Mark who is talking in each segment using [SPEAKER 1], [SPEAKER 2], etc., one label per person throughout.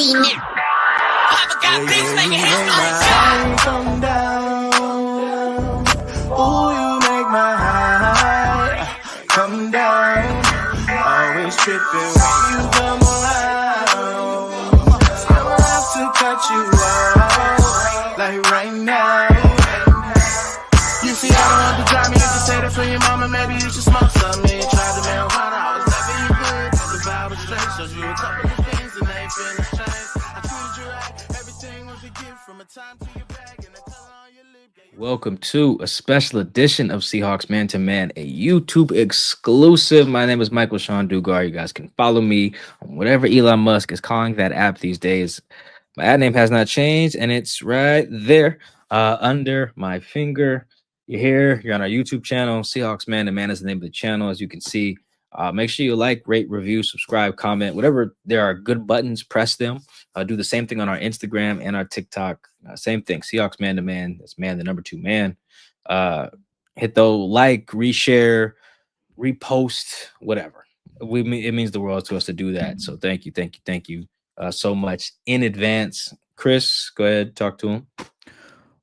[SPEAKER 1] Come down. Ooh, you make my high come down. Always tripping when you come around. Never have to cut you out like right now. You see, I don't have to drive me. You can say that for your mama. Maybe you should smoke some. Me try the marijuana. I was never you good. The vibe was straight. Showed you a couple of things and they feel strange. I treated you right. Everything was a gift from a time to your bag and the color on your lip.
[SPEAKER 2] Welcome to a special edition of Seahawks Man to Man, a YouTube exclusive. My name is Michael Sean Dugar. You guys can follow me on whatever Elon Musk is calling that app these days. My ad name has not changed, and it's right there under my finger. You're here. You're on our YouTube channel. Seahawks Man to Man is the name of the channel, as you can see. Make sure you like, rate, review, subscribe, comment, whatever there are good buttons, press them. Do the same thing on our Instagram and our TikTok. Same thing. Seahawks Man to Man. That's man, the number 2 man. Hit the like, reshare, repost, whatever. It means the world to us to do that. So thank you so much in advance. Chris, go ahead, talk to him.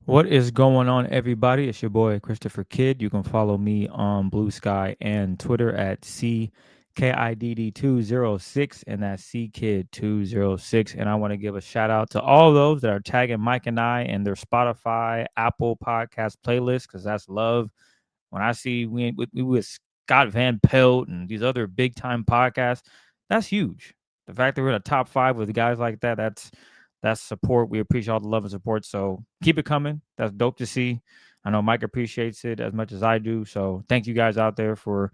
[SPEAKER 3] What is going on, everybody? It's your boy Christopher Kidd. You can follow me on Blue Sky and Twitter at CKIDD206, and that's CKid206. And I want to give a shout out to all those that are tagging Mike and I in their Spotify, Apple Podcast playlist, because that's love. When I see we with Scott Van Pelt and these other big time podcasts, that's huge. The fact that we're in a top 5 with guys like that, that's support. We appreciate all the love and support. So keep it coming. That's dope to see. I know Mike appreciates it as much as I do. So thank you guys out there for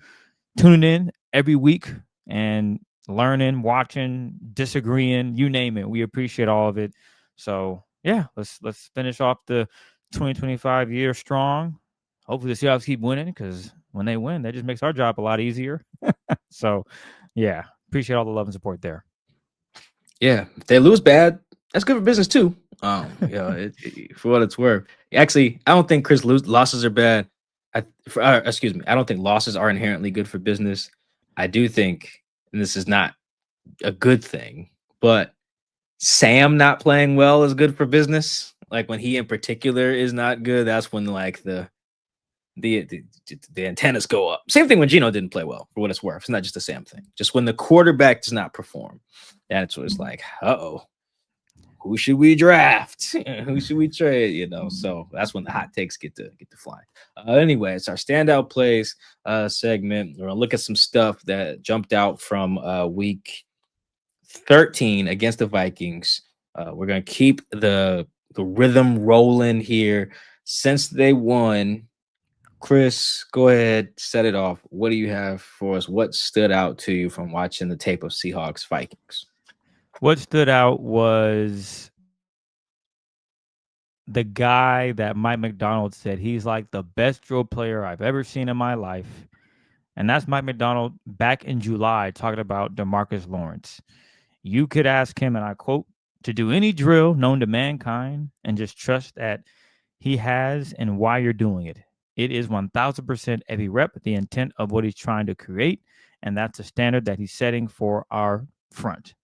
[SPEAKER 3] tuning in every week and learning, watching, disagreeing, you name it. We appreciate all of it. So yeah, let's finish off the 2025 year strong. Hopefully the Seahawks keep winning, because when they win, that just makes our job a lot easier. So yeah, appreciate all the love and support there.
[SPEAKER 2] Yeah, if they lose bad, that's good for business too. For what it's worth. Actually, I don't think losses are bad. I don't think losses are inherently good for business. I do think, and this is not a good thing, but Sam not playing well is good for business. Like when he in particular is not good, that's when like the antennas go up. Same thing when Gino didn't play well, for what it's worth. It's not just a Sam thing. Just when the quarterback does not perform, that's what it's like, uh-oh. Who should we draft? Who should we trade? So that's when the hot takes get to flying. Anyway, it's our standout plays segment. We're gonna look at some stuff that jumped out from week 13 against the Vikings. We're gonna keep the rhythm rolling here since they won. Chris, go ahead, set it off. What do you have for us? What stood out to you from watching the tape of Seahawks Vikings?
[SPEAKER 3] What stood out was the guy that Mike McDonald said he's like the best drill player I've ever seen in my life. And that's Mike McDonald back in July talking about DeMarcus Lawrence. You could ask him, and I quote, to do any drill known to mankind and just trust that he has and why you're doing it. It is 1000% every rep, the intent of what he's trying to create. And that's a standard that he's setting for our front.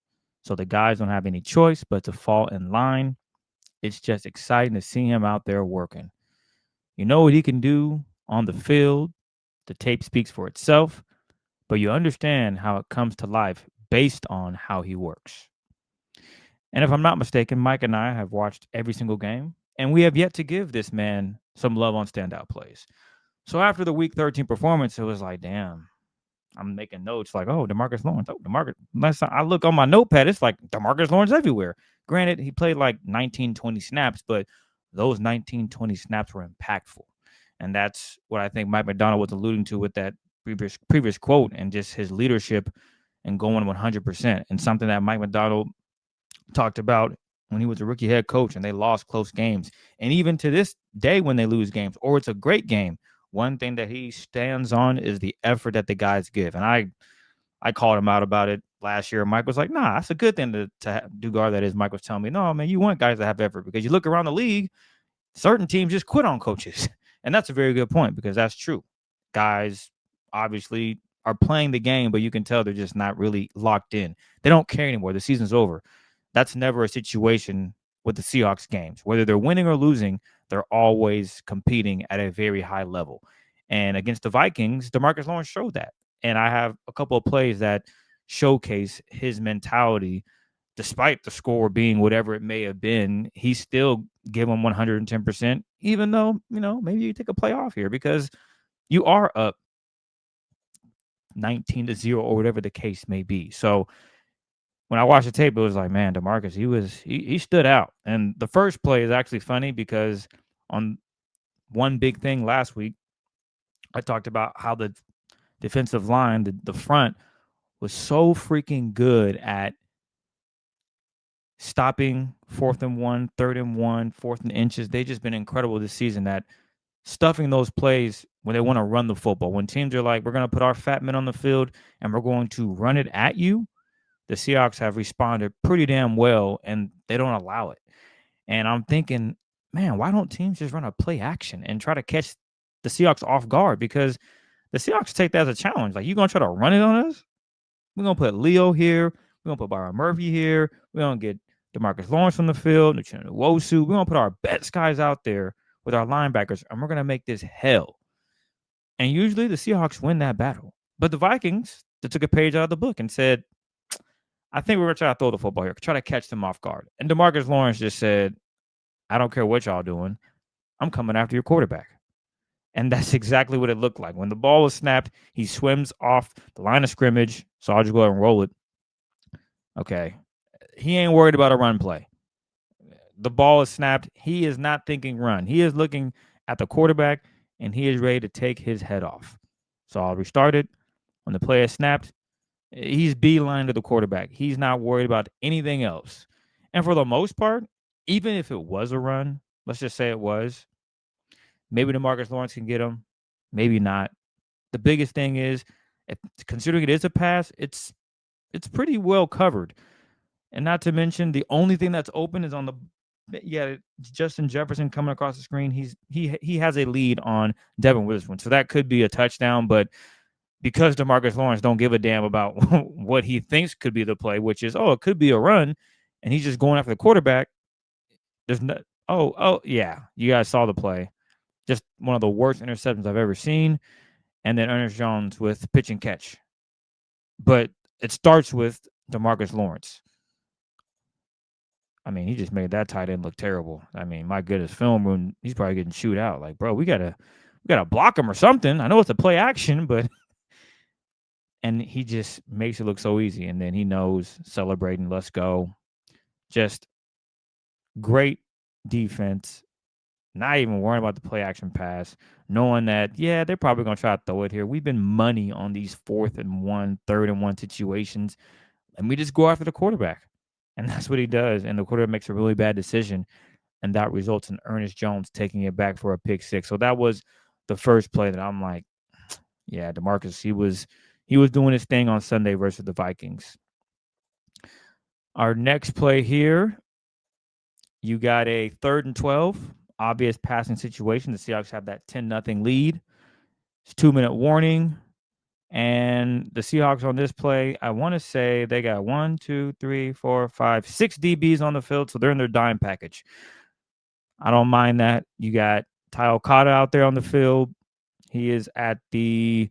[SPEAKER 3] So the guys don't have any choice but to fall in line. It's just exciting to see him out there working. You know what he can do on the field. The tape speaks for itself, but you understand how it comes to life based on how he works. And if I'm not mistaken, Mike and I have watched every single game, and we have yet to give this man some love on standout plays. So after the week 13 performance, it was like, damn. I'm making notes like, oh, DeMarcus Lawrence. Oh, DeMarcus. Last time I look on my notepad, it's like DeMarcus Lawrence everywhere. Granted, he played like 19, 20 snaps, but those 19, 20 snaps were impactful. And that's what I think Mike McDonald was alluding to with that previous quote, and just his leadership and going 100%. And something that Mike McDonald talked about when he was a rookie head coach and they lost close games. And even to this day when they lose games, or it's a great game, one thing that he stands on is the effort that the guys give. And I called him out about it last year. Mike was like, nah, that's a good thing to do. That is, Mike was telling me, no, man, you want guys to have effort, because you look around the league, certain teams just quit on coaches. And that's a very good point, because that's true. Guys obviously are playing the game, but you can tell they're just not really locked in. They don't care anymore. The season's over. That's never a situation with the Seahawks games. Whether they're winning or losing, they're always competing at a very high level. And against the Vikings, DeMarcus Lawrence showed that. And I have a couple of plays that showcase his mentality. Despite the score being whatever it may have been, he still gave him 110%, even though, maybe you take a play off here because you are up 19-0 or whatever the case may be. So when I watched the tape, it was like, man, DeMarcus, he stood out. And the first play is actually funny because on one big thing last week, I talked about how the defensive line, the front, was so freaking good at stopping 4th and 1, 3rd and 1, 4th and inches. They've just been incredible this season at stuffing those plays when they want to run the football. When teams are like, we're going to put our fat men on the field and we're going to run it at you, the Seahawks have responded pretty damn well, and they don't allow it. And I'm thinking, man, why don't teams just run a play action and try to catch the Seahawks off guard? Because the Seahawks take that as a challenge. Like, you going to try to run it on us? We're going to put Leo here. We're going to put Byron Murphy here. We're going to get DeMarcus Lawrence from the field, Nuchina Nwosu. We're going to put our best guys out there with our linebackers, and we're going to make this hell. And usually the Seahawks win that battle. But the Vikings, they took a page out of the book and said, I think we're going to try to throw the football here, try to catch them off guard. And DeMarcus Lawrence just said, I don't care what y'all doing. I'm coming after your quarterback. And that's exactly what it looked like. When the ball was snapped, he swims off the line of scrimmage. So I'll just go ahead and roll it. Okay. He ain't worried about a run play. The ball is snapped. He is not thinking run. He is looking at the quarterback, and he is ready to take his head off. So I'll restart it. When the play is snapped, he's beeline to the quarterback. He's not worried about anything else. And for the most part, even if it was a run, let's just say it was, maybe DeMarcus Lawrence can get him, maybe not. The biggest thing is, considering it is a pass, it's pretty well covered. And not to mention, the only thing that's open is on the Justin Jefferson coming across the screen. He has a lead on Devin Witherspoon, so that could be a touchdown. But because DeMarcus Lawrence don't give a damn about what he thinks could be the play, which is, it could be a run, and he's just going after the quarterback. There's no, yeah, you guys saw the play. Just one of the worst interceptions I've ever seen. And then Ernest Jones with pitch and catch. But it starts with DeMarcus Lawrence. I mean, he just made that tight end look terrible. I mean, my goodness, film room, he's probably getting chewed out. Like, bro, we gotta block him or something. I know it's a play action, but and he just makes it look so easy. And then he knows, celebrating, let's go. Just great defense. Not even worrying about the play action pass, knowing that, they're probably going to try to throw it here. We've been money on these 4th and 1, 3rd and 1 situations. And we just go after the quarterback. And that's what he does. And the quarterback makes a really bad decision. And that results in Ernest Jones taking it back for a pick six. So that was the first play that I'm like, yeah, DeMarcus, he was doing his thing on Sunday versus the Vikings. Our next play here, you got a 3rd and 12. Obvious passing situation. The Seahawks have that 10-0 lead. It's 2-minute warning. And the Seahawks on this play, I want to say they got 1, 2, 3, 4, 5, 6 DBs on the field, so they're in their dime package. I don't mind that. You got Ty Okada out there on the field. He is at the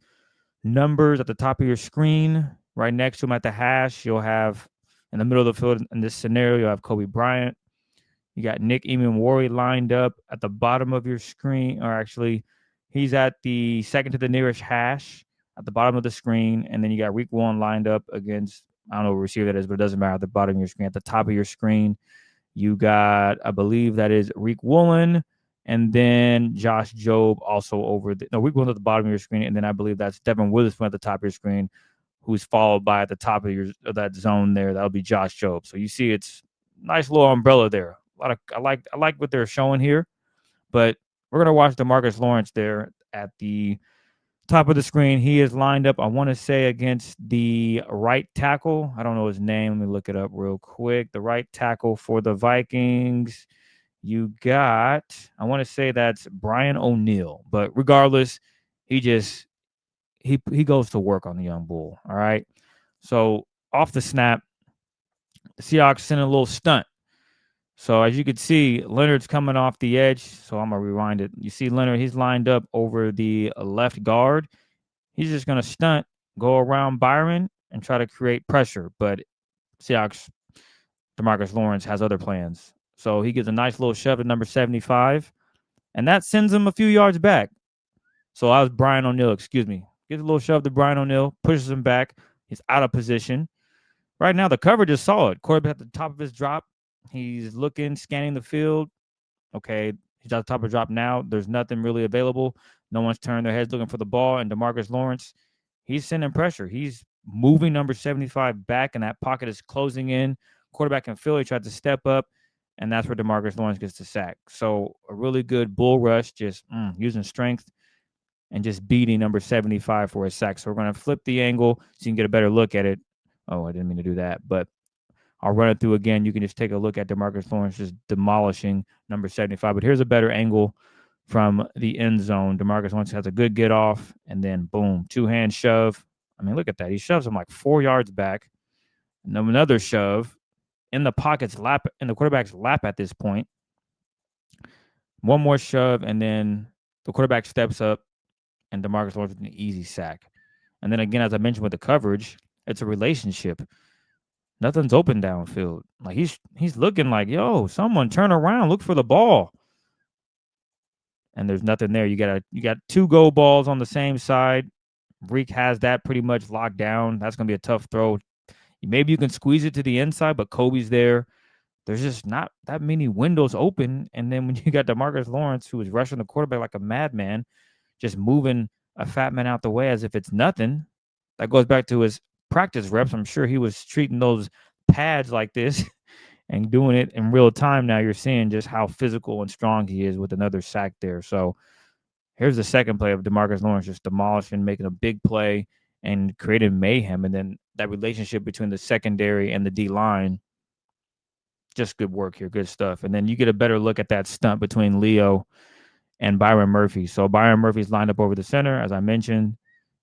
[SPEAKER 3] numbers at the top of your screen. Right next to him at the hash, you'll have in the middle of the field in this scenario, you'll have Kobe Bryant. You got Nick Eamon-Warry lined up at the bottom of your screen, or actually, he's at the second to the nearest hash at the bottom of the screen, and then you got Reek Woolen lined up against, I don't know what receiver that is, but it doesn't matter, at the bottom of your screen. At the top of your screen, you got, I believe that is Reek Woolen, and then Josh Jobe also Reek Woolen at the bottom of your screen, and then I believe that's Devin Witherspoon at the top of your screen, who's followed by at the top of that zone there. That'll be Josh Jobe. So you see, it's nice little umbrella there. I like what they're showing here, but we're gonna watch DeMarcus Lawrence there at the top of the screen. He is lined up, I want to say, against the right tackle. I don't know his name. Let me look it up real quick. The right tackle for the Vikings. You got, I want to say that's Brian O'Neill, but regardless, he goes to work on the young bull. All right. So off the snap, the Seahawks sent a little stunt. So as you can see, Leonard's coming off the edge. So I'm gonna rewind it. You see Leonard, he's lined up over the left guard. He's just gonna stunt, go around Byron, and try to create pressure. But Seahawks, DeMarcus Lawrence has other plans. So he gives a nice little shove to number 75, and that sends him a few yards back. So I was Brian O'Neill, excuse me. Gives a little shove to Brian O'Neill, pushes him back. He's out of position. Right now, the coverage is solid. Quarterback at the top of his drop. He's looking, scanning the field. Okay, he's at the top of the drop now. There's nothing really available. No one's turning their heads looking for the ball. And DeMarcus Lawrence, he's sending pressure. He's moving number 75 back, and that pocket is closing in. Quarterback in Philly tried to step up, and that's where DeMarcus Lawrence gets the sack. So a really good bull rush, just using strength and just beating number 75 for a sack. So we're going to flip the angle so you can get a better look at it. Oh, I didn't mean to do that, but I'll run it through again. You can just take a look at DeMarcus Lawrence just demolishing number 75. But here's a better angle from the end zone. DeMarcus Lawrence has a good get off, and then boom, two-hand shove. I mean, look at that. He shoves him like 4 yards back. And then another shove in the pocket's lap, in the quarterback's lap at this point. One more shove, and then the quarterback steps up, and DeMarcus Lawrence with an easy sack. And then again, as I mentioned with the coverage, it's a relationship. Nothing's open downfield. Like he's looking like, yo, someone turn around, look for the ball. And there's nothing there. You got 2 goal balls on the same side. Reek has that pretty much locked down. That's gonna be a tough throw. Maybe you can squeeze it to the inside, but Kobe's there. There's just not that many windows open. And then when you got DeMarcus Lawrence, who is rushing the quarterback like a madman, just moving a fat man out the way as if it's nothing. That goes back to his practice reps. I'm sure he was treating those pads like this and doing it in real time. Now you're seeing just how physical and strong he is with another sack there. So here's the second play of DeMarcus Lawrence just demolishing, making a big play and creating mayhem. And then that relationship between the secondary and the D line, just good work here, good stuff. And then you get a better look at that stunt between Leo and Byron Murphy. So Byron Murphy's lined up over the center, as I mentioned.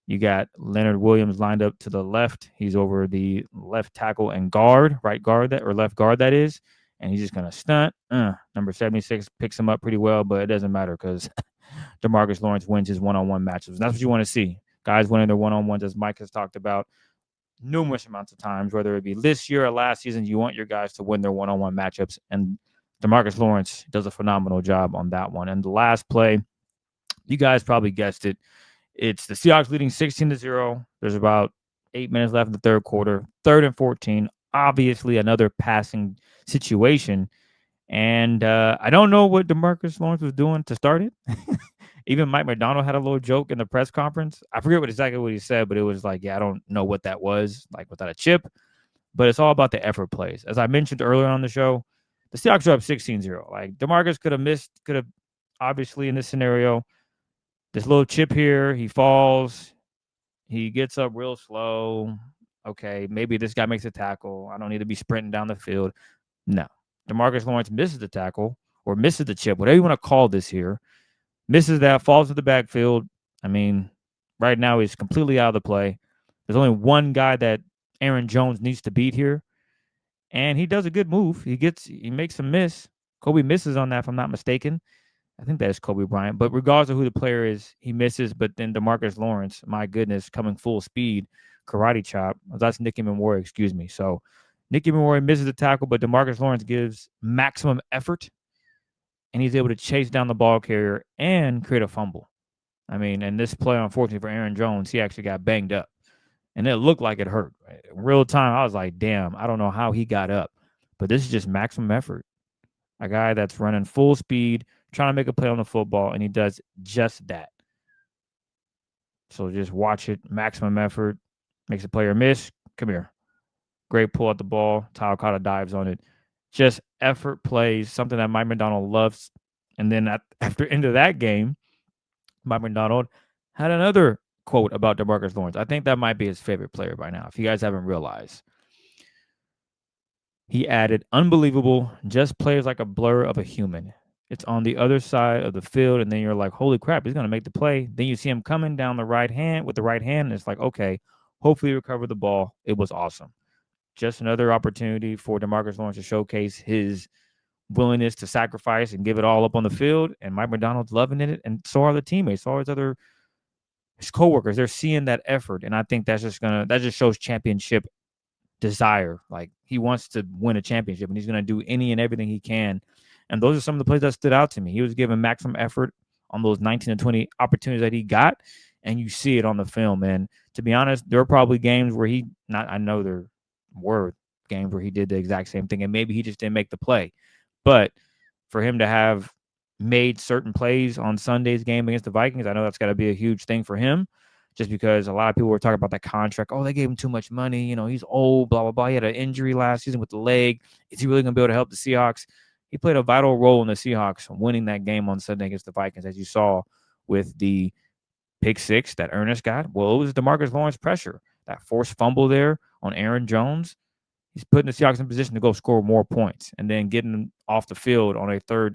[SPEAKER 3] You got Leonard Williams lined up to the left. He's over the left tackle and guard, right guard that, or left guard that is. And he's just going to stunt. Number 76 picks him up pretty well, but it doesn't matter because DeMarcus Lawrence wins his one-on-one matchups. And that's what you want to see. Guys winning their one-on-ones, as Mike has talked about numerous amounts of times, whether it be this year or last season, you want your guys to win their one-on-one matchups. And DeMarcus Lawrence does a phenomenal job on that one. And the last play, you guys probably guessed it. It's the Seahawks leading 16-0. There's about 8 minutes left in the third quarter. 3rd and 14. Obviously, another passing situation. And I don't know what DeMarcus Lawrence was doing to start it. Even Mike McDonald had a little joke in the press conference. I forget exactly what he said, but it was like, yeah, I don't know what that was, like without a chip. But it's all about the effort plays. As I mentioned earlier on the show, the Seahawks are up 16-0. Like, DeMarcus could have obviously in this scenario, this little chip here, he falls, he gets up real slow. Okay, maybe this guy makes a tackle. I don't need to be sprinting down the field. No. DeMarcus Lawrence misses the tackle or misses the chip, whatever you want to call this here. Misses that, falls to the backfield. I mean, right now he's completely out of the play. There's only one guy that Aaron Jones needs to beat here, and he does a good move. He makes a miss. Kobe misses on that, if I'm not mistaken. I think that is Kobe Bryant. But regardless of who the player is, he misses. But then DeMarcus Lawrence, my goodness, coming full speed, karate chop. That's Nicky Memorial, excuse me. So Nicky Memorial misses the tackle, but DeMarcus Lawrence gives maximum effort, and he's able to chase down the ball carrier and create a fumble. I mean, and this play, unfortunately for Aaron Jones, he actually got banged up. And it looked like it hurt. Right? In real time, I was like, damn, I don't know how he got up. But this is just maximum effort. A guy that's running full speed, trying to make a play on the football, and he does just that. So just watch it. Maximum effort. Makes a player miss. Come here. Great pull at the ball. Tyler Cotta dives on it. Just effort plays, something that Mike McDonald loves. And then after into that game, Mike McDonald had another quote about DeMarcus Lawrence. I think that might be his favorite player by now, if you guys haven't realized. He added, unbelievable, just plays like a blur of a human. It's on the other side of the field, and then you're like, holy crap, he's going to make the play. Then you see him coming down the right hand with the right hand, and it's like, okay, hopefully recover the ball. It was awesome. just another opportunity for DeMarcus Lawrence to showcase his willingness to sacrifice and give it all up on the field. And Mike McDonald's loving it, and so are the teammates, so are his coworkers. They're seeing that effort, and I think that just shows championship desire. Like, he wants to win a championship, and he's going to do any and everything he can. And those are some of the plays that stood out to me. He was giving maximum effort on those 19 to 20 opportunities that he got, and you see it on the film. And to be honest, there were probably games where I know there were games where he did the exact same thing, and maybe he just didn't make the play. But for him to have made certain plays on Sunday's game against the Vikings, I know that's got to be a huge thing for him, just because a lot of people were talking about that contract. Oh, they gave him too much money. You know, he's old, blah, blah, blah. He had an injury last season with the leg. Is he really going to be able to help the Seahawks? He played a vital role in the Seahawks winning that game on Sunday against the Vikings, as you saw with the pick six that Ernest got. Well, it was DeMarcus Lawrence pressure. That forced fumble there on Aaron Jones. He's putting the Seahawks in position to go score more points, and then getting them off the field on a third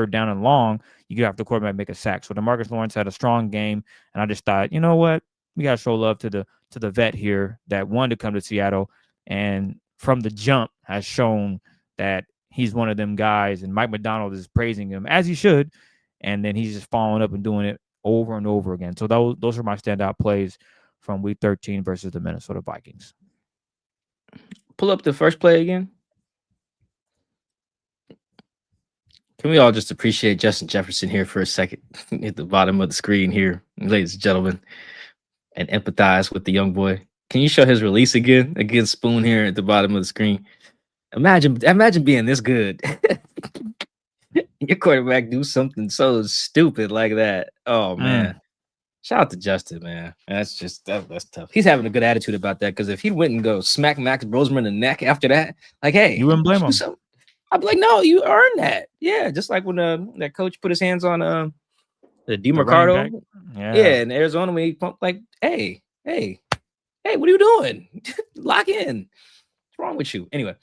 [SPEAKER 3] down and long, you have the quarterback make a sack. So DeMarcus Lawrence had a strong game, and I just thought, you know what, we got to show love to the vet here that wanted to come to Seattle, and from the jump has shown that he's one of them guys, and Mike McDonald is praising him as he should, and then he's just following up and doing it over and over again. So those are my standout plays from Week 13 versus the Minnesota Vikings.
[SPEAKER 2] Pull up the first play again. Can we all just appreciate Justin Jefferson here for a second at the bottom of the screen here, ladies and gentlemen, and empathize with the young boy? Can you show his release again against Spoon here at the bottom of the screen? Imagine being this good. Your quarterback do something so stupid like that. Oh man. Shout out to Justin, man. That's tough. He's having a good attitude about that, because if he went and go smack Max Brosman in the neck after that, like, hey,
[SPEAKER 3] you wouldn't blame him.
[SPEAKER 2] I'd be like, no, you earned that. Yeah, just like when that coach put his hands on the DeMarcus. Yeah, in Arizona when he pumped, like, hey, what are you doing? Lock in. What's wrong with you? Anyway,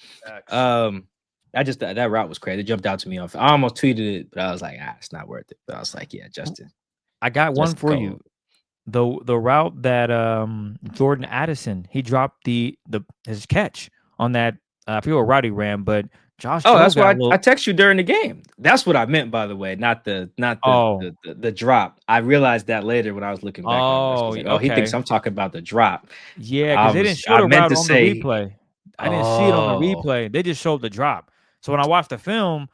[SPEAKER 2] that route was crazy. It jumped out to me off. I almost tweeted it, but I was like, it's not worth it. But I was like, yeah, Justin.
[SPEAKER 3] I got one for you. The route that Jordan Addison, he dropped his catch on that. I forget what route he ran, but Josh.
[SPEAKER 2] Oh, that's why I text you during the game. That's what I meant, by the way, not the drop. I realized that later when I was looking back. He thinks I'm talking about the drop.
[SPEAKER 3] Yeah, because they didn't show the route on the replay. I didn't see it on the replay. They just showed the drop. So when I watched the film,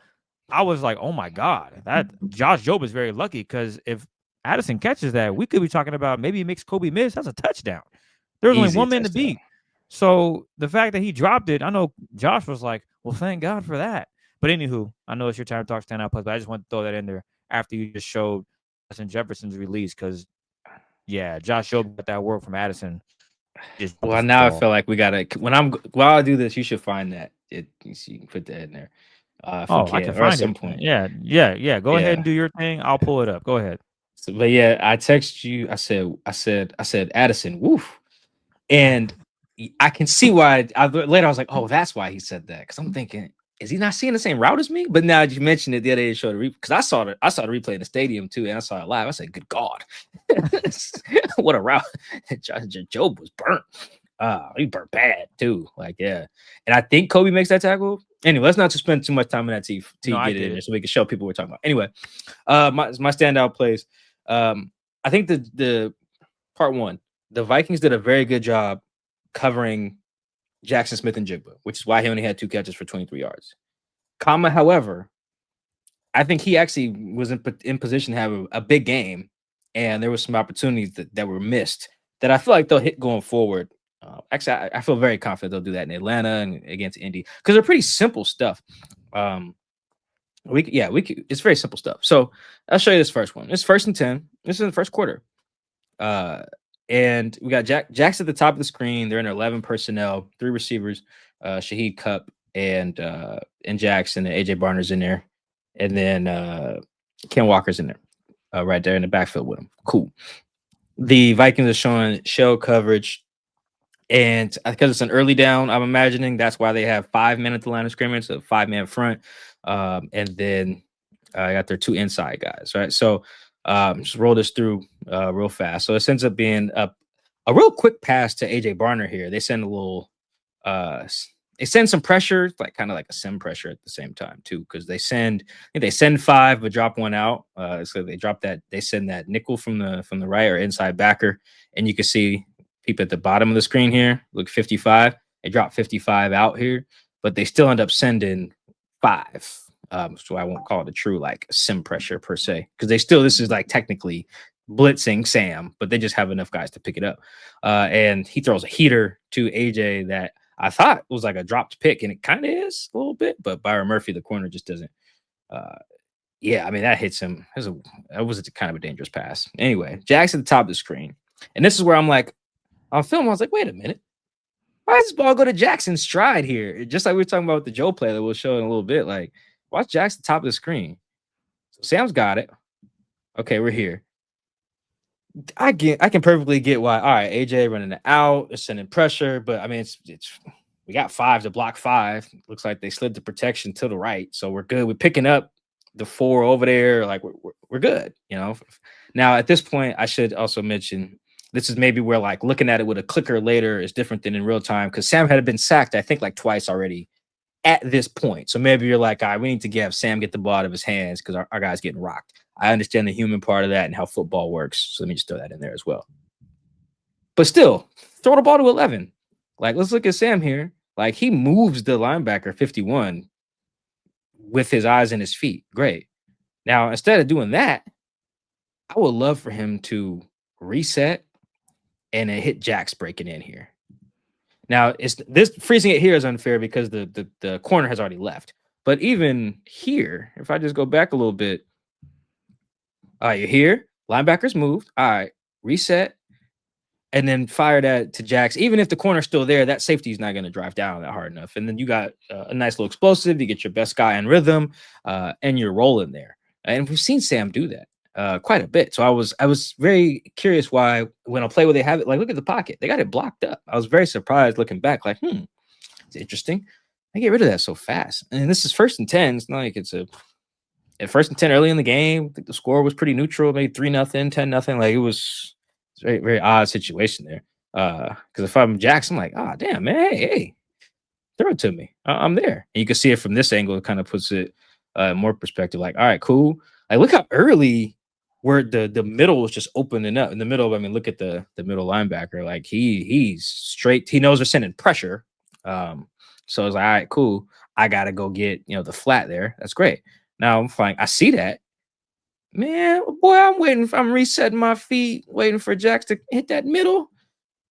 [SPEAKER 3] I was like, oh my God, that Josh Jobe is very lucky, because if Addison catches that, we could be talking about maybe he makes Kobe miss. That's a touchdown. There's only one man to beat. So the fact that he dropped it, I know Josh was like, well, thank God for that. But anywho, I know it's your time to talk standout plays, but I just want to throw that in there after you just showed Justin Jefferson's release, because, yeah, Josh Jobe got that work from Addison.
[SPEAKER 2] Well, now I feel like we got to – while I do this, you should find that. You can put that in there.
[SPEAKER 3] I can find at some point. Yeah. Go ahead and do your thing. I'll pull it up. Go ahead.
[SPEAKER 2] So, but yeah, I texted you. I said, Addison, woof. And I can see why. Later, I was like, oh, that's why he said that. Because I'm thinking, is he not seeing the same route as me? But now you mentioned it the other day, showed the replay. Because I saw the replay in the stadium too, and I saw it live. I said, good God, what a route! Jobe was burnt. He burnt bad too. Like, yeah. And I think Kobe makes that tackle. Anyway, let's not just spend too much time on that till you get it in there, so we can show people what we're talking about. Anyway, my standout plays. I think the part one, the Vikings did a very good job covering Jackson Smith and Jigba, which is why he only had 2 catches for 23 yards. However, I think he actually was in position to have a big game, and there were some opportunities that were missed that I feel like they'll hit going forward. Actually, I feel very confident they'll do that in Atlanta and against Indy, because they're pretty simple stuff. It's very simple stuff. So I'll show you this first one. It's 1st and 10. This is in the first quarter. And we got Jack's at the top of the screen. They're in 11 personnel, 3 receivers, Shaheed Cup and Jackson, and AJ Barner's in there. And then Ken Walker's in there, right there in the backfield with him. Cool. The Vikings are showing shell coverage. And because it's an early down, I'm imagining that's why they have 5 men at the line of scrimmage, so 5-man front. And then I got their 2 inside guys, right? So just roll this through real fast. So it ends up being a real quick pass to AJ Barner here. They send a little they send some pressure, like kind of like a sim pressure at the same time too, because they send 5 but drop one out. So they send that nickel from the right or inside backer, and you can see people at the bottom of the screen here look 55. They drop 55 out here, but they still end up sending 5. So I won't call it a true like sim pressure per se, because this is like technically blitzing Sam, but they just have enough guys to pick it up. And he throws a heater to AJ that I thought was like a dropped pick, and it kind of is a little bit, but Byron Murphy, the corner, just doesn't. Yeah, I mean, that hits him. That was kind of a dangerous pass. Anyway, Jack's at the top of the screen. And this is where I'm like, on film, I was like, wait a minute. Why does this ball go to Jackson's stride here? Just like we were talking about with the Joe play that we'll show in a little bit. Like, watch Jack's at the top of the screen. So Sam's got it. Okay, we're here. I can perfectly get why. All right, AJ running it out, it's sending pressure, but I mean, it's we got 5 to block 5. Looks like they slid the protection to the right, so we're good. We're picking up the 4 over there, like we're good, you know. Now at this point, I should also mention this is maybe where like looking at it with a clicker later is different than in real time, because Sam had been sacked, I think, like twice already at this point. So maybe you're like, all right, we need to have Sam get the ball out of his hands because our guy's getting rocked. I understand the human part of that and how football works. So let me just throw that in there as well. But still, throw the ball to 11. Like, let's look at Sam here. Like, he moves the linebacker 51 with his eyes and his feet. Great. Now, instead of doing that, I would love for him to reset and then hit Jack's breaking in here. Now, this freezing it here is unfair because the corner has already left. But even here, if I just go back a little bit, you're here. Linebackers moved. All right, reset, and then fire that to Jax. Even if the corner's still there, that safety is not going to drive down that hard enough. And then you got a nice little explosive. You get your best guy in rhythm, and you're rolling there. And we've seen Sam do that quite a bit. So I was very curious why when I play where they have it, like look at the pocket, they got it blocked up. I was very surprised looking back, like, it's interesting. They get rid of that so fast. And this is 1st and 10. It's not like it's at 1st and 10 early in the game. I think the score was pretty neutral, maybe 3-0, 10-0. Like it was a very, very odd situation there. Because if I'm Jackson, I'm like, damn, man, hey, throw it to me. I'm there. And you can see it from this angle. It kind of puts it more perspective. Like, all right, cool. Like, look how early where the middle was just opening up. In the middle, I mean, look at the middle linebacker. Like he's straight. He knows they're sending pressure. So it's like, all right, cool. I gotta go get the flat there. That's great. Now I'm fine. I see that. Man, boy, I'm resetting my feet, waiting for Jax to hit that middle.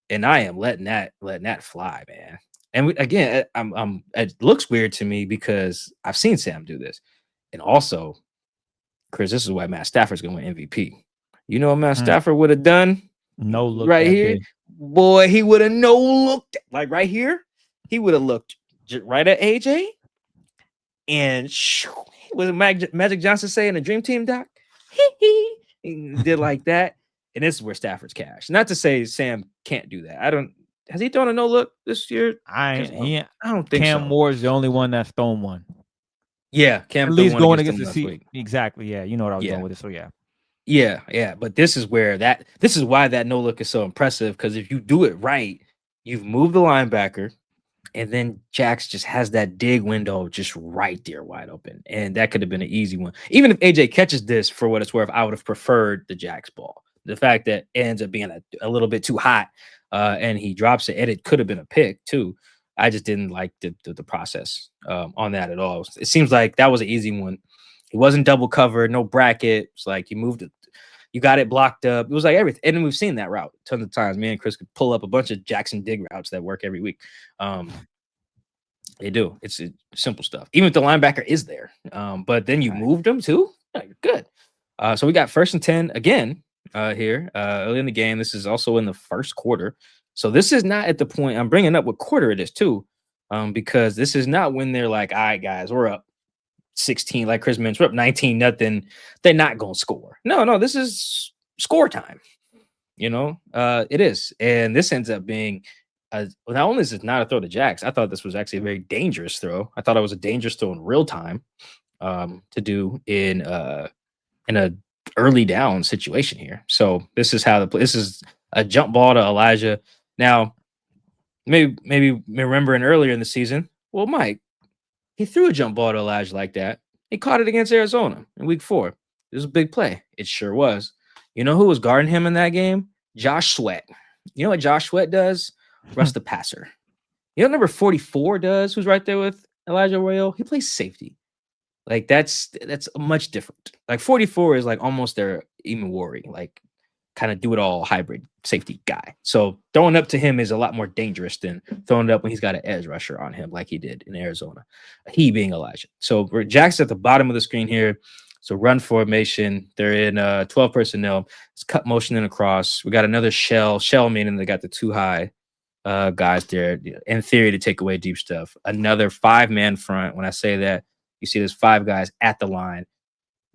[SPEAKER 2] And I am letting that fly, man. And again, it looks weird to me because I've seen Sam do this. And also, Chris, this is why Matt Stafford's gonna win MVP. You know what Matt Stafford would have done?
[SPEAKER 3] No look
[SPEAKER 2] right here.
[SPEAKER 3] big.
[SPEAKER 2] Boy, he would have no looked like right here. He would have looked right at AJ. And what did Magic Johnson say in the Dream Team doc? He did like that. And this is where Stafford's cash. Not to say Sam can't do that. Has he thrown a no look this year?
[SPEAKER 3] I
[SPEAKER 2] don't think
[SPEAKER 3] Cam
[SPEAKER 2] so.
[SPEAKER 3] Moore's the only one that's thrown one.
[SPEAKER 2] Yeah, Cam
[SPEAKER 3] at least going against
[SPEAKER 2] the
[SPEAKER 3] seat. Exactly. Yeah, you know what I was going with it. So yeah.
[SPEAKER 2] Yeah. But this is why that no look is so impressive, because if you do it right, you've moved the linebacker. And then Jax just has that dig window just right there wide open. And that could have been an easy one. Even if AJ catches this, for what it's worth, I would have preferred the Jax ball. The fact that it ends up being a little bit too hot and he drops it, and it could have been a pick too. I just didn't like the process on that at all. It seems like that was an easy one. He wasn't double covered, no bracket. It's like you moved it. You got it blocked up. It was like everything. And we've seen that route tons of times. Me and Chris could pull up a bunch of Jackson dig routes that work every week. They do. It's simple stuff. Even if the linebacker is there. But then you moved them too. Yeah, you're good. So we got 1st and 10 again here early in the game. This is also in the 1st quarter. So this is not at the point. I'm bringing up what quarter it is too, because this is not when they're like, all right, guys, we're up 16, like Chris mentioned, we're up 19-0. They're not going to score. No, this is score time. It is. And this ends up being, not only is it not a throw to Jax, I thought this was actually a very dangerous throw. I thought it was a dangerous throw in real time to do in a early down situation here. So this is this is a jump ball to Elijah. Now, maybe remembering earlier in the season. Well, Mike, he threw a jump ball to Elijah like that. He caught it against Arizona in week 4. It was a big play. It sure was. You know who was guarding him in that game? Josh Sweat. You know what Josh Sweat does? Rush the passer. You know what number 44 does? Who's right there with Elijah Royale? He plays safety. Like that's much different. Like 44 is like almost their even worry, like kind of do it all hybrid safety guy. So throwing up to him is a lot more dangerous than throwing it up when he's got an edge rusher on him, like he did in Arizona. He being Elijah. So Jack's at the bottom of the screen here. So run formation. They're in 12 personnel. It's cut motion and across. We got another shell. Shell meaning they got the 2 high guys there in theory to take away deep stuff. Another 5-man front. When I say that, you see there's 5 guys at the line.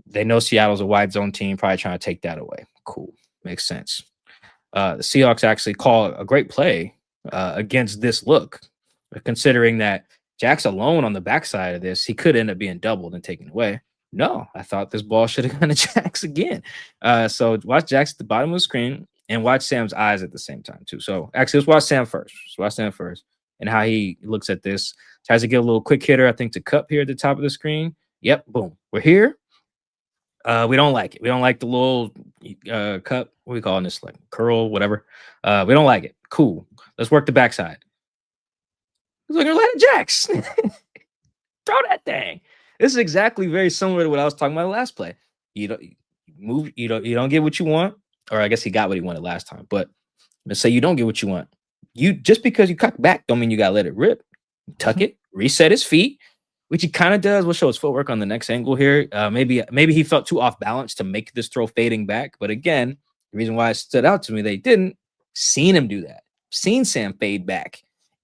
[SPEAKER 2] They know Seattle's a wide zone team, probably trying to take that away. Cool. Makes sense. The Seahawks actually call a great play against this look, considering that Jack's alone on the backside of this. He could end up being doubled and taken away. No, I thought this ball should have gone to Jax again. So watch Jax at the bottom of the screen and watch Sam's eyes at the same time, too. So actually, let's watch Sam first. And how he looks at this. Tries to get a little quick hitter, I think, to Cup here at the top of the screen. Yep, boom. We're here. We don't like it. We don't like the little Cup. What are we calling this? Like curl, whatever. We don't like it. Cool. Let's work the backside. He's like, let Jax. Throw that thing. This is exactly very similar to what I was talking about last play. You don't move, you don't get what you want, or I guess he got what he wanted last time. But let's say you don't get what you want. You just because you cut back don't mean you gotta let it rip. Tuck it, reset his feet, which he kind of does. We'll show his footwork on the next angle here. Maybe he felt too off balance to make this throw fading back. But again, the reason why it stood out to me, they didn't seen him do that. Seen Sam fade back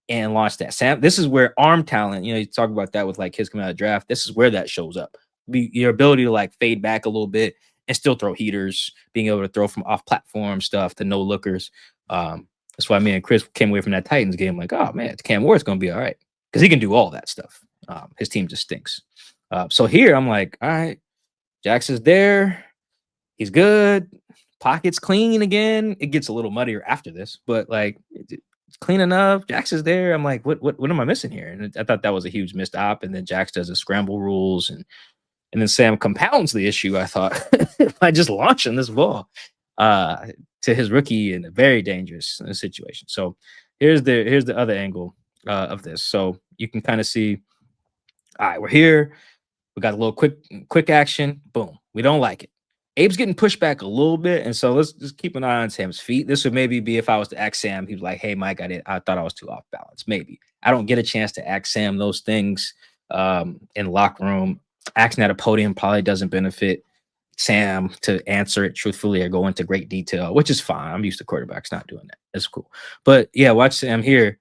[SPEAKER 2] and launch that. Sam, this is where arm talent, you talk about that with like his coming out of draft. This is where that shows up. Your ability to like fade back a little bit and still throw heaters, being able to throw from off platform stuff to no lookers. That's why me and Chris came away from that Titans game like, oh man, Cam Ward's gonna be all right because he can do all that stuff. His team just stinks. So here I'm like, all right, Jackson's there. He's good. Pocket's clean again. It gets a little muddier after this, but like it's clean enough. Jackson's there. I'm like, what am I missing here? And I thought that was a huge missed op. And then Jax does the scramble rules, and then Sam compounds the issue, I thought, by just launching this ball to his rookie in a very dangerous situation. So here's the other angle of this. So you can kind of see, all right, we're here. We got a little quick action. Boom. We don't like it. Abe's getting pushed back a little bit, and so let's just keep an eye on Sam's feet. This would maybe be if I was to ask Sam, he was like, hey, Mike, I thought I was too off balance. Maybe. I don't get a chance to ask Sam those things in locker room. Asking at a podium probably doesn't benefit Sam to answer it truthfully or go into great detail, which is fine. I'm used to quarterbacks not doing that. It's cool. But yeah, watch Sam here.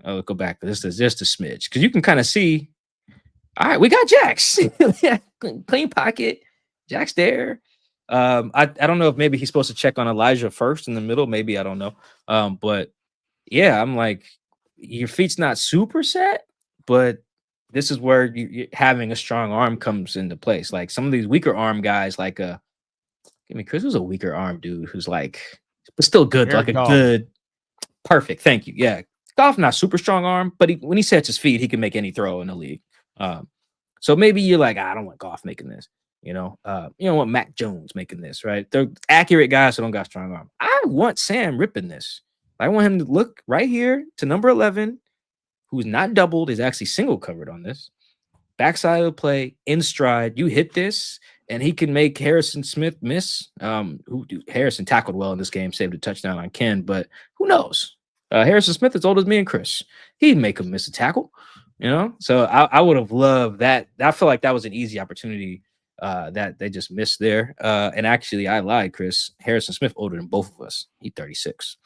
[SPEAKER 2] Oh, go back. This is just a smidge because you can kind of see. All right, we got Jax. Yeah, clean pocket. Jack's there. I don't know if maybe he's supposed to check on Elijah first in the middle. Maybe I don't know. But yeah, I'm like, your feet's not super set, but this is where you having a strong arm comes into place. Like some of these weaker arm guys, like Chris was a weaker arm dude who's like, but still good,
[SPEAKER 3] Jared
[SPEAKER 2] like
[SPEAKER 3] Goff.
[SPEAKER 2] a good, perfect. Thank you. Yeah, Goff not super strong arm, but when he sets his feet, he can make any throw in the league. So maybe you're like, I don't want Goff making this. You don't want Mac Jones making this, right? They're accurate guys who don't got strong arm. I want Sam ripping this. I want him to look right here to number 11, who's not doubled, is actually single covered on this. Backside of the play, in stride. You hit this, and he can make Harrison Smith miss. Harrison tackled well in this game, saved a touchdown on Ken, but who knows? Harrison Smith is old as me and Chris. He'd make him miss a tackle, So I would have loved that. I feel like that was an easy opportunity that they just missed there. And actually, I lied, Chris. Harrison Smith older than both of us. He's 36.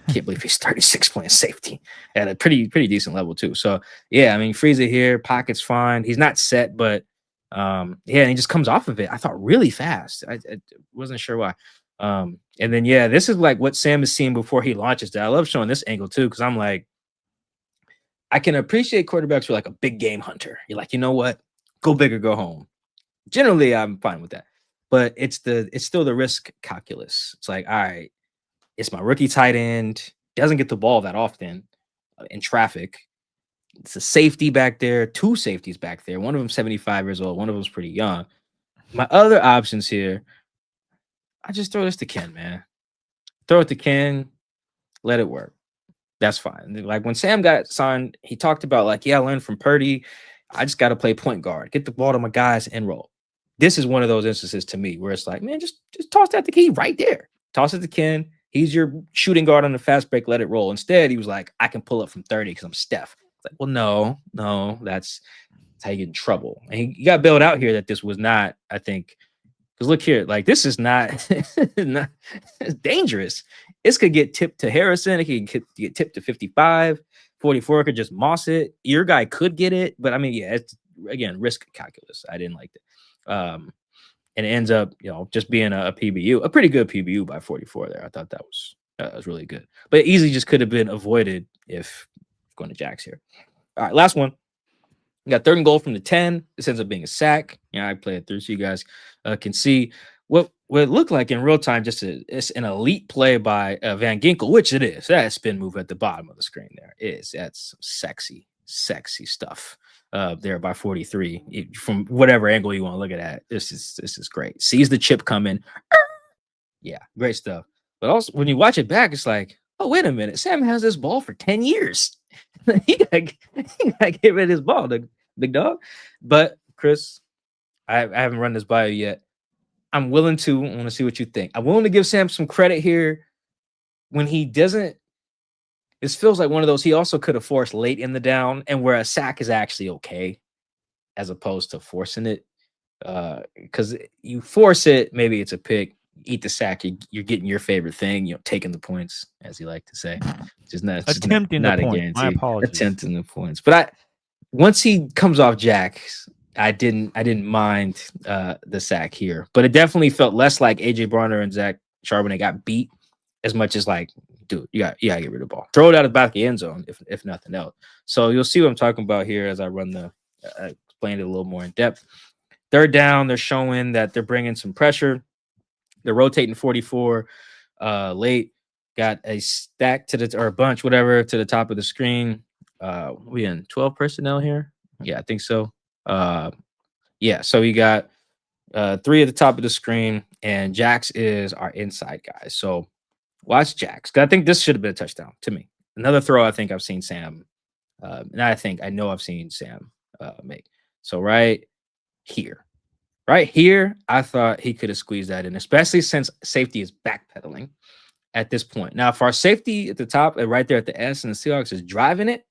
[SPEAKER 2] Can't believe he's 36 playing safety at a pretty decent level too. So yeah, I mean, Frieza here, pocket's fine. He's not set, but and he just comes off of it. I thought really fast. I wasn't sure why. And then yeah, this is like what Sam is seeing before he launches that. I love showing this angle too, because I'm like, I can appreciate quarterbacks who are like a big game hunter. You're like, you know what? Go big or go home. Generally, I'm fine with that, but it's still the risk calculus. It's like, all right, it's my rookie tight end. doesn't get the ball that often in traffic. It's a safety back there, 2 safeties back there. One of them 75 years old, one of them's pretty young. My other options here, I just throw this to Ken, man. Throw it to Ken, let it work. That's fine. Like when Sam got signed, he talked about like, yeah, I learned from Purdy. I just got to play point guard, get the ball to my guys and roll. This is one of those instances to me where it's like, man, just toss that to Key right there. Toss it to Ken. He's your shooting guard on the fast break. Let it roll. Instead, he was like, I can pull up from 30 because I'm Steph. It's like, well, no, that's how you get in trouble. And he got bailed out here that this was not, I think, because look here, like this is not, not it's dangerous. This could get tipped to Harrison. It could get tipped to 55. 44 could just moss it. Your guy could get it. But I mean, yeah, it's again, risk calculus. I didn't like it. And it ends up, just being a PBU, a pretty good PBU by 44 there. I thought that was really good. But it easily just could have been avoided if going to Jacks here. All right, last one. We got 3rd and goal from the 10. This ends up being a sack. I play it through so you guys can see what it looked like in real time. It's an elite play by Van Ginkel, which it is. That spin move at the bottom of the screen there that's sexy stuff there by 43. From whatever angle you want to look at it, this is great. Sees the chip coming. Yeah, great stuff. But also when you watch it back, it's like, oh, wait a minute. Sam has this ball for 10 years. he gotta get rid of his ball, the big dog. But Chris, I haven't run this by you yet. I want to see what you think. I'm willing to give Sam some credit here when he doesn't. This feels like one of those he also could have forced late in the down, and where a sack is actually okay, as opposed to forcing it. Because you force it, maybe it's a pick. Eat the sack, you're getting your favorite thing, taking the points, as you like to say. Just not
[SPEAKER 3] attempting
[SPEAKER 2] not
[SPEAKER 3] the
[SPEAKER 2] a
[SPEAKER 3] point.
[SPEAKER 2] guarantee.
[SPEAKER 3] My apologies.
[SPEAKER 2] Attempting the points. But once he comes off Jacks, I didn't mind the sack here. But it definitely felt less like AJ Barner and Zach Charbonnet got beat as much as like, dude, you got to get rid of the ball. Throw it out of the back of the end zone, if nothing else. So you'll see what I'm talking about here as I run explain it a little more in depth. 3rd down, they're showing that they're bringing some pressure. They're rotating 44 late. Got a stack or a bunch, whatever, to the top of the screen. We in 12 personnel here? Yeah, I think so. Yeah, so we got 3 at the top of the screen, and Jax is our inside guy. So watch Jax. I think this should have been a touchdown to me. Another throw I think I've seen Sam, and I know I've seen Sam make. So right here, I thought he could have squeezed that in, especially since safety is backpedaling at this point. Now, if our safety at the top, right there at the S, and the Seahawks is driving it,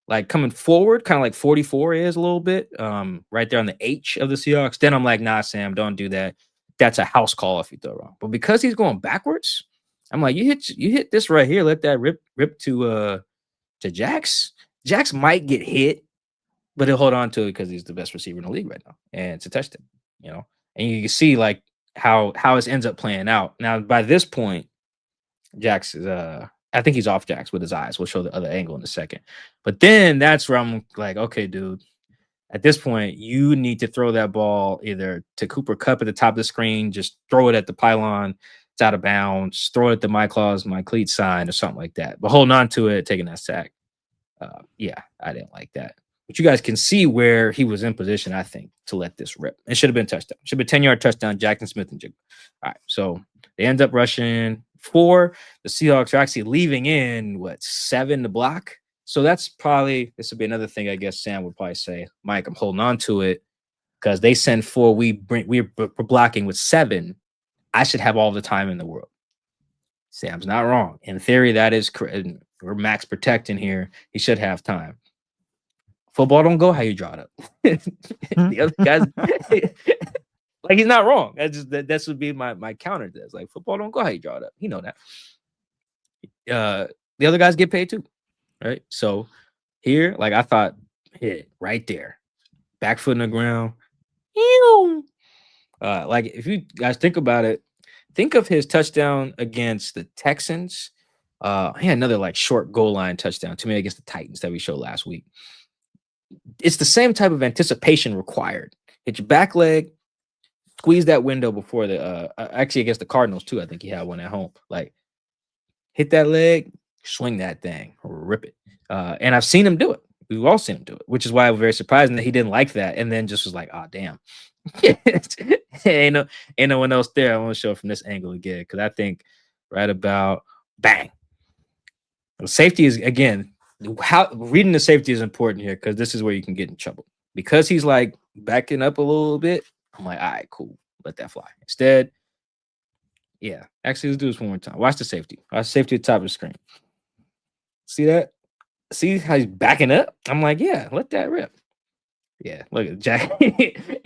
[SPEAKER 2] like coming forward, kind of like 44 is a little bit, right there on the H of the Seahawks, then I'm like, nah, Sam, don't do that. That's a house call if you throw wrong. But because he's going backwards, I'm like, you hit this right here, let that rip to Jax. Jax might get hit, but he'll hold on to it because he's the best receiver in the league right now, and it's a touchdown. And you can see like how this ends up playing out. Now, by this point, Jax is I think he's off Jax with his eyes. We'll show the other angle in a second. But then that's where I'm like, okay, dude, at this point, you need to throw that ball either to Cooper Kupp at the top of the screen, just throw it at the pylon, it's out of bounds, throw it at the my clause, my cleat sign, or something like that. But holding on to it, taking that sack. Yeah, I didn't like that. But you guys can see where he was in position, I think, to let this rip. It should have been a touchdown. Should have been 10-yard touchdown, Jackson Smith and Jigga. All right, so they end up rushing 4. The Seahawks are actually leaving in, 7 to block? So that's probably, this would be another thing I guess Sam would probably say, Mike, I'm holding on to it because they send 4. We're blocking with 7. I should have all the time in the world. Sam's not wrong. In theory, that is correct. We're max protecting here. He should have time. Football don't go how you draw it up. The other guys, like he's not wrong. That's would be my counter to this. Like football don't go how you draw it up. You know that. The other guys get paid too, right? So here, like I thought, hit right there, back foot in the ground. Like if you guys think about it, think of his touchdown against the Texans. He had another like short goal line touchdown to me against the Titans that we showed last week. It's the same type of anticipation required. Hit your back leg, squeeze that window before the actually against the Cardinals too. I think he had one at home. Like hit that leg, swing that thing, rip it. And I've seen him do it. We've all seen him do it, which is why I'm very surprised that he didn't like that, and then just was like, "Oh, damn, ain't no ain't no one else there." I want to show it from this angle again because I think right about bang. Safety is again how reading the safety is important here because this is where you can get in trouble because he's like backing up a little bit. I'm like, all right, cool, let that fly. Instead, yeah, actually, let's do this one more time. Watch the safety. Watch safety at the top of the screen. See that? See how he's backing up? I'm like, yeah, let that rip. Yeah, look at Jack.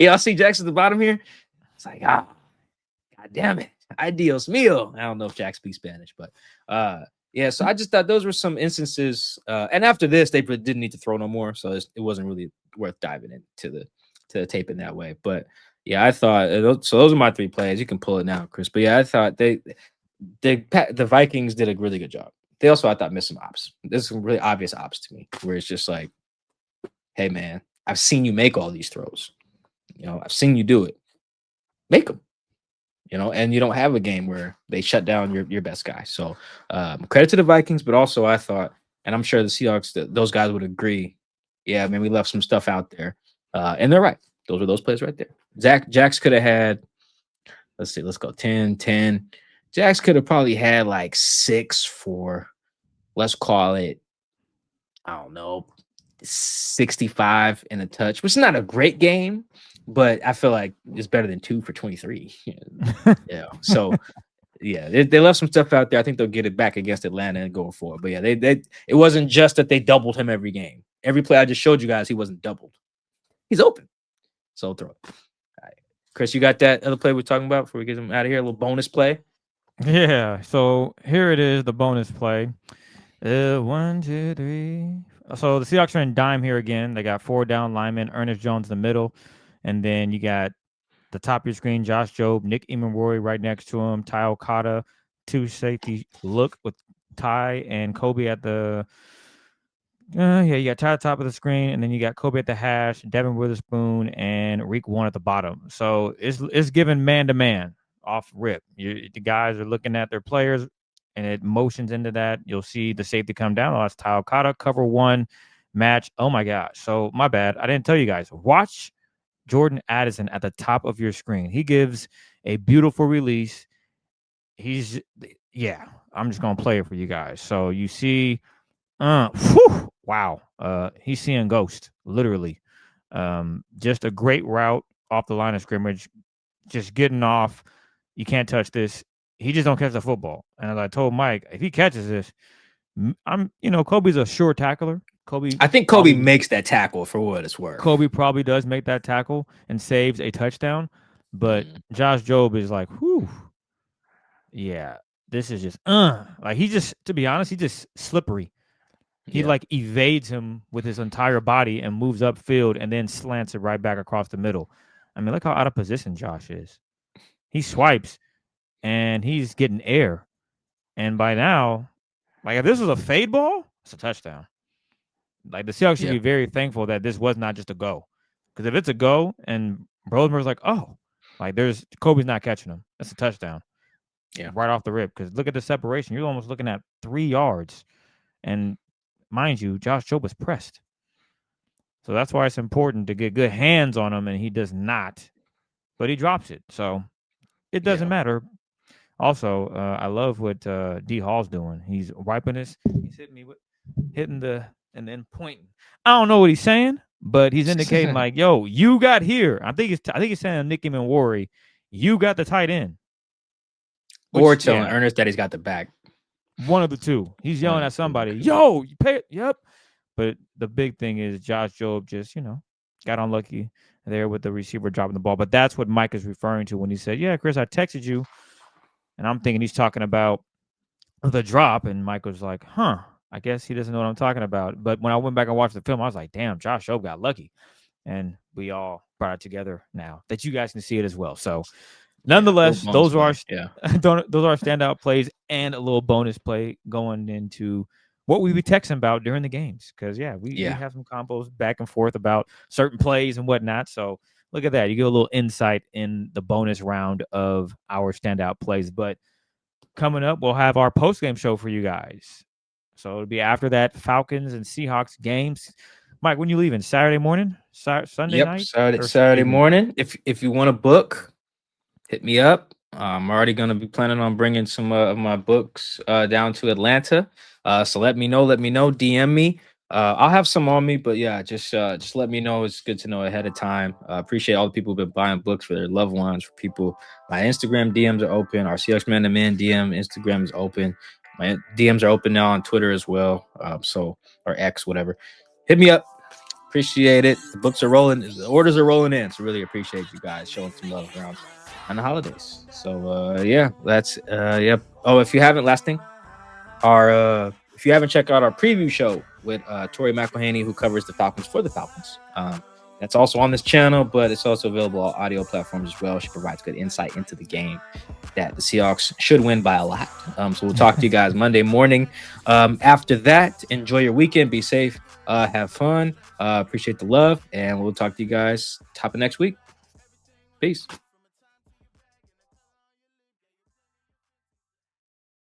[SPEAKER 2] Y'all see Jack's at the bottom here? It's like, god damn it. Adios mio. I don't know if Jack speaks Spanish, but yeah, so I just thought those were some instances. And after this, they didn't need to throw no more. So it wasn't really worth diving into the tape in that way. But yeah, I thought so. Those are my 3 plays. You can pull it now, Chris. But yeah, I thought the Vikings did a really good job. They also, I thought, missed some ops. There's some really obvious ops to me where it's just like, hey, man, I've seen you make all these throws. I've seen you do it. Make them. And you don't have a game where they shut down your best guy. So credit to the Vikings, but also I thought, and I'm sure the Seahawks, those guys would agree. Yeah, man, we left some stuff out there. And they're right. Those are those plays right there. Jax could have had, let's go 10, 10. Jax could have probably had like 6 for, let's call it, I don't know, 65 in a touch, which is not a great game, but I feel like it's better than 2 for 23. Yeah. So yeah, they left some stuff out there. I think they'll get it back against Atlanta and going forward. But yeah, they it wasn't just that they doubled him every game. Every play I just showed you guys, he wasn't doubled. He's open. So throw it. All right. Chris, you got that other play we're talking about before we get him out of here? A little bonus play.
[SPEAKER 3] Yeah. So here it is, the bonus play. 1, 2, 3. So the Seahawks are in dime here again. They got 4 down linemen, Ernest Jones in the middle, and then you got the top of your screen, Josh Jobe, Nick Emenwari right next to him, Ty Okada, 2 safety look with Ty and Kobe at the you got Ty at the top of the screen, and then you got Kobe at the hash, Devin Witherspoon, and Reek 1 at the bottom. So it's given man to man off rip. The guys are looking at their players, and it motions into that. You'll see the safety come down. Oh, that's Ty Okada, cover 1, match. Oh my gosh. So my bad. I didn't tell you guys. Watch Jordan Addison at the top of your screen. He gives a beautiful release. I'm just gonna play it for you guys. So you see, wow, he's seeing ghost, literally. Just a great route off the line of scrimmage, just getting off. You can't touch this. He just don't catch the football. And as I told Mike, if he catches this, Kobe's a sure tackler.
[SPEAKER 2] I think Kobe makes that tackle for what it's worth.
[SPEAKER 3] Kobe probably does make that tackle and saves a touchdown, but Josh Jobe is like, whew, yeah, this is just like to be honest, he's just slippery. He like evades him with his entire body and moves upfield and then slants it right back across the middle. I mean, look how out of position Josh is. He swipes and he's getting air. And by now, like if this was a fade ball, it's a touchdown. Like the Seahawks should be very thankful that this was not just a go. Because if it's a go and Rosemer's like, oh, like Kobe's not catching him. That's a touchdown.
[SPEAKER 2] Yeah.
[SPEAKER 3] Right off the rip. Because look at the separation. You're almost looking at 3 yards. And mind you, Josh Jobe was pressed. So that's why it's important to get good hands on him, and he does not. But he drops it. So it doesn't matter. Also, I love what D Hall's doing. He's wiping this. He's hitting the and then pointing. I don't know what he's saying, but he's indicating like, "Yo, you got here." I think he's saying Nick Emenwari, you got the tight end,
[SPEAKER 2] or telling Ernest that he's got the back.
[SPEAKER 3] One of the two. He's yelling at somebody, "Yo, you pay it." Yep. But the big thing is Josh Jobe just got unlucky there with the receiver dropping the ball. But that's what Mike is referring to when he said, "Yeah, Chris, I texted you," and I'm thinking he's talking about the drop, and Mike was like, "Huh." I guess he doesn't know what I'm talking about. But when I went back and watched the film, I was like, damn, Josh Jobe got lucky. And we all brought it together now that you guys can see it as well. So nonetheless, those are our standout plays and a little bonus play going into what we be texting about during the games. Because, we have some combos back and forth about certain plays and whatnot. So look at that. You get a little insight in the bonus round of our standout plays. But coming up, we'll have our post-game show for you guys. So it'll be after that Falcons and Seahawks games. Mike, when you leaving? Saturday morning? Sunday
[SPEAKER 2] Yep,
[SPEAKER 3] night? Or
[SPEAKER 2] Saturday
[SPEAKER 3] evening?
[SPEAKER 2] morning. If you want to book, hit me up. I'm already gonna be planning on bringing some of my books down to Atlanta. So let me know. Let me know. DM me. I'll have some on me, but yeah, just let me know. It's good to know ahead of time. Appreciate all the people who've been buying books for their loved ones, for people. My Instagram DMs are open. Our Seahawks Man to Man DM Instagram is open. My DMs are open now on Twitter as well. Or X, whatever. Hit me up. Appreciate it. The books are rolling. The orders are rolling in. So really appreciate you guys showing some love around on the holidays. So yeah, that's yep. Oh, if you haven't, last thing, if you haven't checked out our preview show with Tori McElhaney, who covers the Falcons for the Falcons. That's also on this channel, but it's also available on audio platforms as well. She provides good insight into the game that the Seahawks should win by a lot. So we'll talk to you guys Monday morning. After that, enjoy your weekend. Be safe. Have fun. Appreciate the love. And we'll talk to you guys top of next week. Peace.